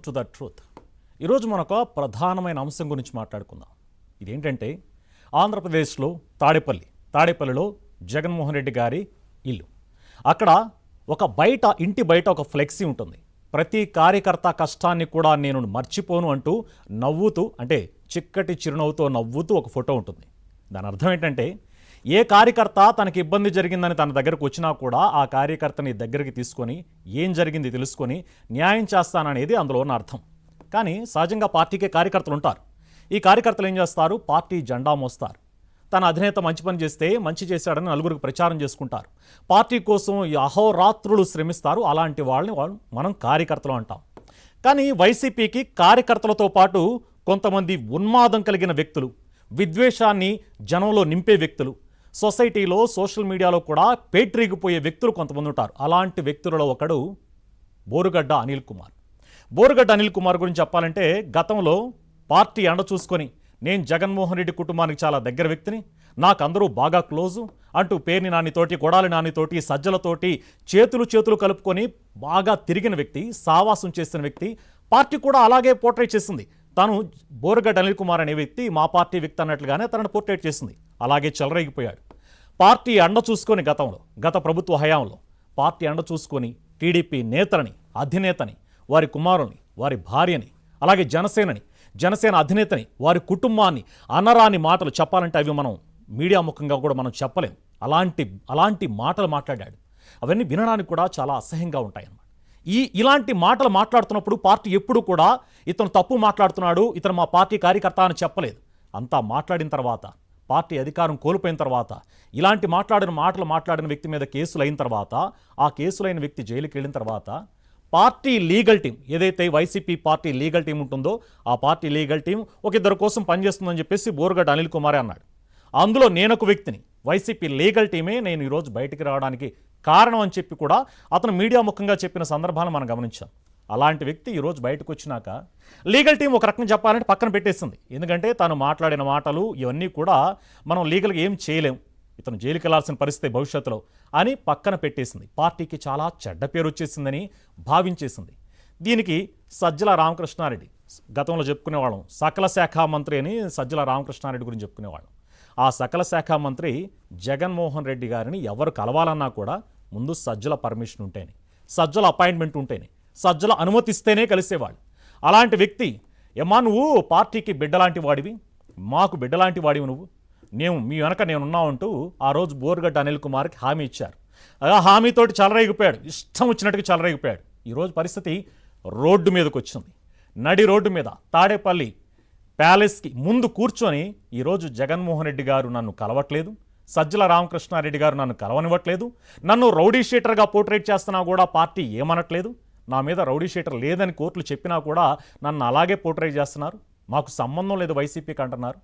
To the truth. ఈరోజు మనకు ప్రధానమైన అంశం గురించి మాట్లాడుకుందాం. ఇదేంటంటే ఆంధ్రప్రదేశ్లో తాడేపల్లిలో జగన్మోహన్ రెడ్డి గారి ఇల్లు. అక్కడ ఇంటి బయట ఒక ఫ్లెక్సీ ఉంటుంది. ప్రతి కార్యకర్త కష్టాన్ని కూడా నేను మర్చిపోను అంటూ నవ్వుతూ, అంటే చిక్కటి చిరునవ్వుతో నవ్వుతూ ఒక ఫోటో ఉంటుంది. దాని అర్థం ఏంటంటే ఏ కార్యకర్త తనకి ఇబ్బంది జరిగిందని తన దగ్గరకు వచ్చినా కూడా ఆ కార్యకర్తని దగ్గరికి తీసుకొని ఏం జరిగింది తెలుసుకొని న్యాయం చేస్తాననేది అందులో ఉన్న అర్థం. కానీ సహజంగా పార్టీకే కార్యకర్తలు ఉంటారు. ఈ కార్యకర్తలు ఏం చేస్తారు? పార్టీ జెండా మోస్తారు. తన అధినేత మంచి పని చేస్తే మంచి చేశాడని నలుగురికి ప్రచారం చేసుకుంటారు. పార్టీ కోసం అహోరాత్రులు శ్రమిస్తారు. అలాంటి వాళ్ళని మనం కార్యకర్తలు అంటాం. కానీ వైసీపీకి కార్యకర్తలతో పాటు కొంతమంది ఉన్మాదం కలిగిన వ్యక్తులు, విద్వేషాన్ని జనంలో నింపే వ్యక్తులు, సొసైటీలో సోషల్ మీడియాలో కూడా పేట్రీగిపోయే వ్యక్తులు కొంతమంది ఉంటారు. అలాంటి వ్యక్తులలో ఒకడు బోరుగడ్డ అనిల్ కుమార్. బోరుగడ్డ అనిల్ కుమార్ గురించి చెప్పాలంటే గతంలో పార్టీ అండ చూసుకొని నేను జగన్మోహన్ రెడ్డి కుటుంబానికి చాలా దగ్గర వ్యక్తిని, నాకు అందరూ బాగా క్లోజు అంటూ పేర్ని నానితోటి, కొడాలి నానితోటి, సజ్జలతోటి చేతులు కలుపుకొని బాగా తిరిగిన వ్యక్తి, సావాసం చేసిన వ్యక్తి. పార్టీ కూడా అలాగే పోర్ట్రేట్ చేసింది. తను బోరుగడ్డ అనిల్ కుమార్ అనే వ్యక్తి మా పార్టీ వ్యక్తి అన్నట్లుగానే తనను పోర్ట్రేట్ చేసింది. అలాగే చెలరేగిపోయాడు. పార్టీ అండ చూసుకొని గత ప్రభుత్వ హయాంలో పార్టీ అండ చూసుకొని టీడీపీ నేతలని, అధినేతని, వారి కుమారుల్ని, వారి భార్యని, అలాగే జనసేన అధినేతని, వారి కుటుంబాన్ని అనరాని మాటలు చెప్పాలంటే అవి మనం మీడియా ముఖంగా కూడా మనం చెప్పలేం. అలాంటి మాటలు మాట్లాడాడు. అవన్నీ వినడానికి కూడా చాలా అసహ్యంగా ఉంటాయన్నమాట. ఇలాంటి మాటలు మాట్లాడుతున్నప్పుడు పార్టీ ఎప్పుడు కూడా ఇతను తప్పు మాట్లాడుతున్నాడు, ఇతను మా పార్టీ కార్యకర్త అని చెప్పలేదు. అంతా మాట్లాడిన తర్వాత, పార్టీ అధికారం కోల్పోయిన తర్వాత, ఇలాంటి మాట్లాడిన వ్యక్తి మీద కేసులు అయిన తర్వాత, ఆ కేసులైన వ్యక్తి జైలుకి వెళ్ళిన తర్వాత, పార్టీ లీగల్ టీం ఏదైతే వైసీపీ పార్టీ లీగల్ టీం ఉంటుందో ఆ పార్టీ లీగల్ టీం ఒక ఇద్దరు కోసం పనిచేస్తుందని చెప్పేసి బోరుగడ్డ అనిల్ కుమారే అన్నాడు. అందులో నేనొక వ్యక్తిని, వైసీపీ లీగల్ టీమే నేను ఈరోజు బయటికి రావడానికి కారణం అని చెప్పి కూడా అతను మీడియా ముఖంగా చెప్పిన సందర్భాలను మనం గమనించాం. అలాంటి వ్యక్తి ఈరోజు బయటకు వచ్చినాక లీగల్ టీం ఒక రకంగా చెప్పాలంటే పక్కన పెట్టేసింది. ఎందుకంటే తాను మాట్లాడిన మాటలు ఇవన్నీ కూడా మనం లీగల్గా ఏం చేయలేం, ఇతను జైలుకి వెళ్లాల్సిన పరిస్థితి భవిష్యత్తులో అని పక్కన పెట్టేసింది. పార్టీకి చాలా చెడ్డ పేరు వచ్చేసిందని భావించేసింది. దీనికి సజ్జల రామకృష్ణారెడ్డి, గతంలో చెప్పుకునేవాళ్ళం సకల శాఖ మంత్రి అని సజ్జల రామకృష్ణారెడ్డి గురించి చెప్పుకునేవాళ్ళం. ఆ సకల శాఖ మంత్రి జగన్మోహన్ రెడ్డి గారిని ఎవరు కలవాలన్నా కూడా ముందు సజ్జల పర్మిషన్ ఉంటేనే, సజ్జల అపాయింట్మెంట్ ఉంటేనే, సజ్జల అనుమతిస్తేనే కలిసేవాళ్ళు. అలాంటి వ్యక్తి, ఏమా నువ్వు పార్టీకి బిడ్డలాంటి వాడివి, మాకు బిడ్డలాంటి వాడివి, నువ్వు మీ వెనక నేనున్నావంటూ ఆ రోజు బోరుగడ్డ అనిల్ కుమార్కి హామీ ఇచ్చారు. ఆ హామీతోటి చెలరేగిపోయాడు, ఇష్టం వచ్చినట్టుగా చెలరేగిపోయాడు. ఈరోజు పరిస్థితి రోడ్డు మీదకి వచ్చింది. నడి రోడ్డు మీద తాడేపల్లి ప్యాలెస్కి ముందు కూర్చొని ఈరోజు జగన్మోహన్ రెడ్డి గారు నన్ను కలవట్లేదు, సజ్జల రామకృష్ణారెడ్డి గారు నన్ను కలవనివ్వట్లేదు, నన్ను రౌడీ షీటర్గా పోర్ట్రేట్ చేస్తున్నా కూడా పార్టీ ఏమనట్లేదు, నా మీద రౌడీ షీటర్ లేదని కోర్టులు చెప్పినా కూడా నన్ను అలాగే పోర్ట్రేట్ చేస్తున్నారు, మాకు సంబంధం లేదు వైసీపీకి అంటున్నారు.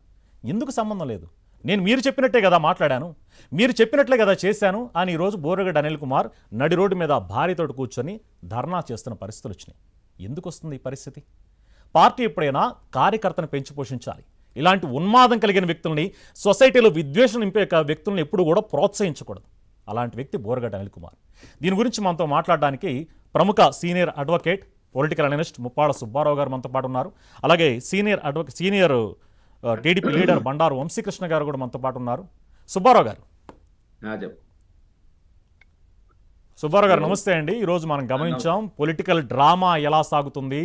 ఎందుకు సంబంధం లేదు? నేను మీరు చెప్పినట్టే కదా మాట్లాడాను, మీరు చెప్పినట్లే కదా చేశాను అని ఈరోజు బోరుగడ్డ అనిల్ కుమార్ నడి రోడ్డు మీద భార్యతోటి కూర్చొని ధర్నా చేస్తున్న పరిస్థితులు వచ్చినాయి. ఎందుకు వస్తుంది ఈ పరిస్థితి? పార్టీ ఎప్పుడైనా కార్యకర్తను పెంచి పోషించాలి. ఇలాంటి ఉన్మాదం కలిగిన వ్యక్తుల్ని, సొసైటీలో విద్వేషం నింపే వ్యక్తులను ఎప్పుడు కూడా ప్రోత్సహించకూడదు. అలాంటి వ్యక్తి బోరుగడ్డ అనిల్ కుమార్. దీని గురించి మనతో మాట్లాడడానికి ప్రముఖ senior advocate, political analyst Muppada Subbarao garu మనతో పాటు ఉన్నారు. అలాగే senior TDP leader Bandaru Vamsikrishna garu కూడా మనతో పాటు ఉన్నారు. సుబ్బారావు గారు నమస్తే అండి. ఈరోజు మనం గమనించాం పొలిటికల్ డ్రామా ఎలా సాగుతుంది.